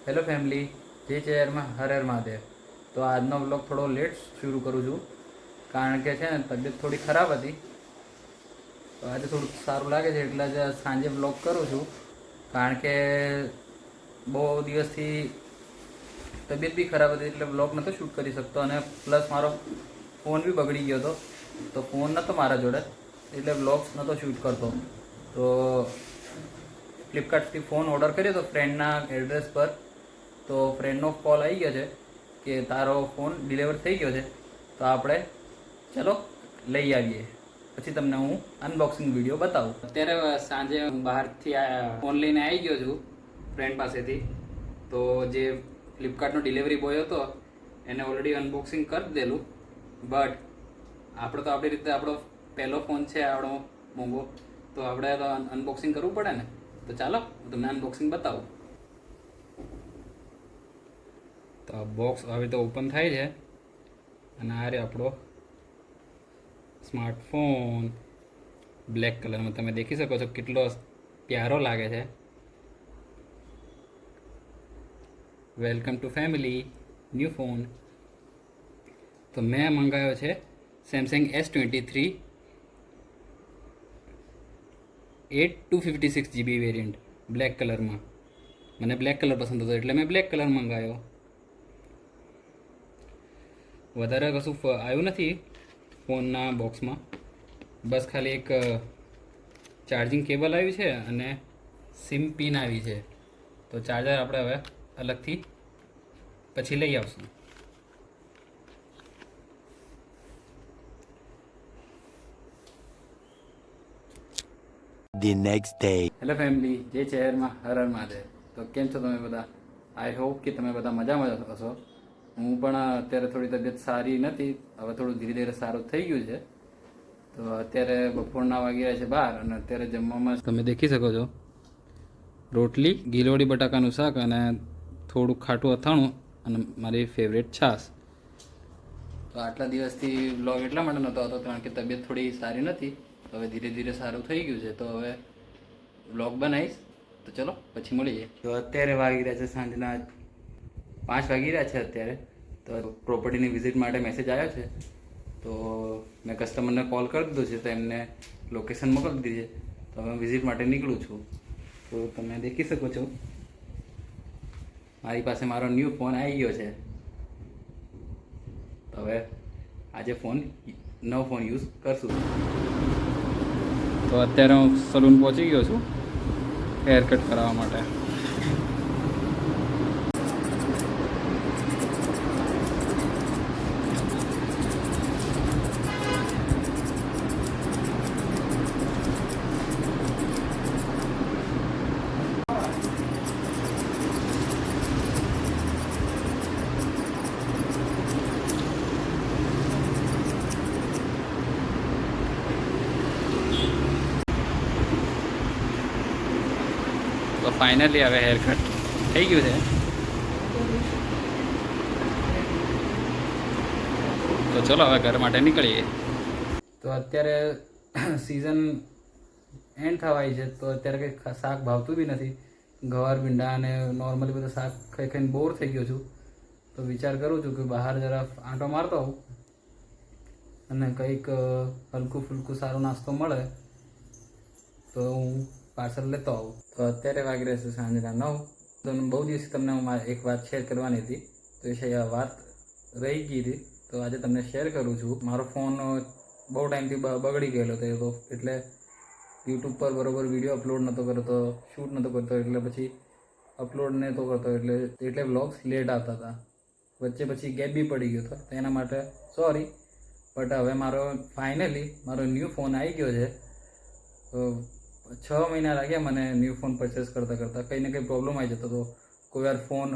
Hello family, જે ચેરમાં હર હર મહાદેવ. તો આજનો વ્લોગ થોડો લેટ શરૂ કરું છું કારણ કે છે ને તબિયત થોડી ખરાબ હતી. તો આજે થોડુંક સારું લાગે છે એટલે જ સાંજે વ્લોગ કરું છું કારણ કે બહુ દિવસથી તબિયત બી ખરાબ હતી એટલે વ્લોગ નહોતો શૂટ કરી શકતો અને પ્લસ મારો ફોન બી બગડી ગયો હતો. તો ફોન નહોતો મારા જોડે એટલે વ્લોગ્સ નહોતો શૂટ કરતો. તો ફ્લિપકાર્ટથી ફોન ઓર્ડર કર્યો તો ફ્રેન્ડના એડ્રેસ પર. તો ફ્રેન્ડનો કોલ આવી ગયો છે કે તારો ફોન ડિલિવર થઈ ગયો છે, તો આપણે ચલો લઈ આવીએ. પછી તમને હું અનબોક્સિંગ વિડીયો બતાવું. અત્યારે સાંજે હું બહારથી ફોન લઈને આવી ગયો છું ફ્રેન્ડ પાસેથી. તો જે ફ્લિપકાર્ટનો ડિલિવરી બોય હતો એને ઓલરેડી અનબોક્સિંગ કરી દેલું, બટ આપણે તો આપણી રીતે આપણો પહેલો ફોન છે આપણો મોંઘો, તો આપણે તો અનબોક્સિંગ કરવું પડે ને. તો ચાલો હું તમને અનબોક્સિંગ બતાવું. તો આ બોક્સ હવે તો ઓપન થાય છે અને આ રહ્યો આપણો સ્માર્ટફોન બ્લેક કલરમાં. તમે દેખી શકો છો કેટલો પ્યારો લાગે છે. Welcome to family, new phone. તો મેં મંગાવ્યો છે Samsung S23 8256 GB variant black કલરમાં. મને બ્લેક કલર પસંદ હતો એટલે મેં બ્લેક કલર મંગાવ્યો. વધારે કશું આવ્યું નથી ફોનના બોક્સમાં, બસ ખાલી એક ચાર્જિંગ કેબલ આવ્યું છે અને સિમ પિન આવી છે. તો ચાર્જર આપણે હવે અલગથી પછી લઈ આવશું. The next day. Hello family, જે શહેરમાં હર હર મહાદેવ. તો કેમ છો તમે બધા? આઈ હોપ કે તમે બધા મજામાં હશો. હું પણ અત્યારે થોડી તબિયત સારી નથી, હવે થોડું ધીરે ધીરે સારું થઈ ગયું છે. તો અત્યારે બપોરના વાગી રહ્યા છે 12 અને અત્યારે જમવામાં તમે દેખી શકો છો રોટલી, ગીલોડી બટાકાનું શાક અને થોડું ખાટું અથાણું અને મારી ફેવરેટ છાશ. તો આટલા દિવસથી વ્લોગ એટલા માટે નહોતો આવતો કારણ કે તબિયત થોડી સારી નથી. હવે ધીરે ધીરે સારું થઈ ગયું છે તો હવે વ્લોગ બનાવીશ. તો ચલો પછી મળીએ. તો અત્યારે વાગી રહ્યા છે સાંજના 5 વાગી રહ્યા છે અત્યારે. તો પ્રોપર્ટીની વિઝિટ માટે મેસેજ આવ્યો છે, તો મેં કસ્ટમરને કોલ કરી દીધો છે, તો એમને લોકેશન મોકલી દીધી છે. તો હવે વિઝિટ માટે નીકળું છું. તો તમે દેખી શકો છો મારી પાસે મારો ન્યૂ ફોન આવી ગયો છે. તો હવે આજે નવો ફોન યુઝ કરશું. તો અત્યારે હું સલૂન પહોંચી ગયો છું હેર કટ કરાવવા માટે. તો ફાઇનલી હવે હેર કટ થઈ ગયું છે. તો ચલો હવે ઘર માટે નીકળીએ. તો અત્યારે સિઝન એન્ડ થવાય છે, તો અત્યારે કંઈ શાક ભાવતું બી નથી. ગવાર ભીંડા અને નોર્મલી બધું શાક ખાઈ ખાઈને બોર થઈ ગયો છું. તો વિચાર કરું છું કે બહાર જરા આંટો મારતો આવું અને કંઈક હલકું ફૂલકું સારો નાસ્તો મળે તો હું પાર્સલ લેતો આવું. તો અત્યારે વાગી રહેશે સાંજના 9. તો બહુ દિવસથી તમને હું એક વાત શેર કરવાની હતી, તો એ વાત રહી ગઈ હતી. તો આજે તમને શેર કરું છું. મારો ફોન બહુ ટાઈમથી બગડી ગયેલો હતો, એટલે યુટ્યુબ પર બરોબર વિડીયો અપલોડ નહોતો કરતો, શૂટ નહોતો કરતો, એટલે પછી અપલોડ નહોતો કરતો, એટલે વ્લોગ્સ લેટ આવતા હતા. વચ્ચે પછી ગેપ બી પડી ગયો હતો, તો એના માટે સોરી. બટ હવે ફાઇનલી મારો ન્યૂ ફોન આવી ગયો છે. 6 મહિના લાગ્યા મને ન્યૂ ફોન પરચેસ કરતાં કંઈ ને કંઈ પ્રોબ્લેમ આવી જતો હતો. કોઈ વાર ફોન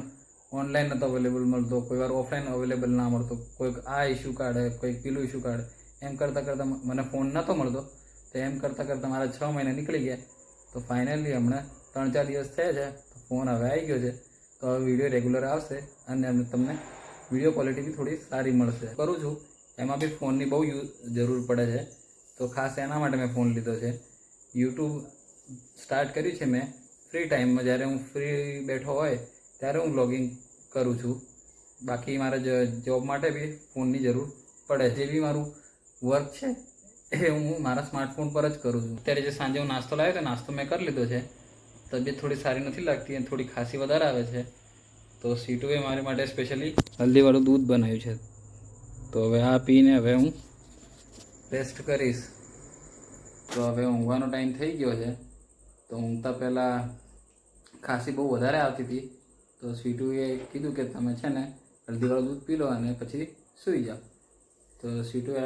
ઓનલાઈન નહોતો અવેલેબલ મળતો, કોઈ વાર ઓફલાઈન અવેલેબલ ના મળતો, કોઈક આ ઇસ્યુ કાઢે, કોઈક પેલું ઇસ્યુ કાઢે. એમ કરતાં મને ફોન નહોતો મળતો. તો એમ કરતાં મારા 6 મહિના નીકળી ગયા. તો ફાઇનલી હમણાં 3-4 દિવસ થયા છે, તો ફોન હવે આવી ગયો છે. તો હવે વિડીયો રેગ્યુલર આવશે અને તમને વિડીયો ક્વોલિટી બી થોડી સારી મળશે. કરું છું એમાં બી ફોનની બહુ જરૂર પડે છે, તો ખાસ એના માટે મેં ફોન લીધો છે. યુટ્યુબ સ્ટાર્ટ કર્યું છે મેં ફ્રી ટાઈમમાં, જ્યારે હું ફ્રી બેઠો હોય ત્યારે હું વ્લોગિંગ કરું છું. બાકી મારે જોબ માટે બી ફોનની જરૂર પડે. જે બી મારું વર્ક છે એ હું મારા સ્માર્ટફોન પર જ કરું છું. અત્યારે જે સાંજે હું નાસ્તો લાવ્યો તો નાસ્તો મેં કરી લીધો છે. તબિયત થોડી સારી નથી લાગતી અને થોડી ખાંસી વધારે આવે છે. તો સીટુએ મારી માટે સ્પેશિયલી હલ્દીવાળું દૂધ બનાવ્યું છે. તો હવે આ પીને હવે હું રેસ્ટ કરીશ. તો હવે ઊંઘવાનો ટાઈમ થઈ ગયો છે. તો ઊંઘતા પહેલાં ખાંસી બહુ વધારે આવતી હતી. તો સીટુએ કીધું કે તમે છે ને હલ્દીવાળું દૂધ પી લો અને પછી સૂઈ જાઓ. તો સીટુએ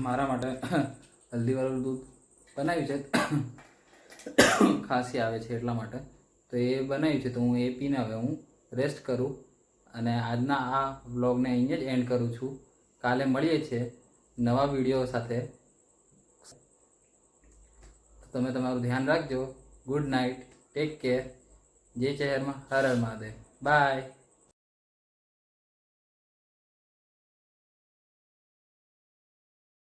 મારા માટે હલ્દીવાળું દૂધ બનાવ્યું છે. ખાંસી આવે છે એટલા માટે તો એ બનાવ્યું છે. તો હું એ પીને હવે હું રેસ્ટ કરું અને આજના આ વ્લોગને અહીંયા જ એન્ડ કરું છું. કાલે મળીએ છીએ નવા વિડીયો સાથે. તમે તમારું ધ્યાન રાખજો. Good night, take care. જય શહેરમાં હર હર મહાદેવ. બાય.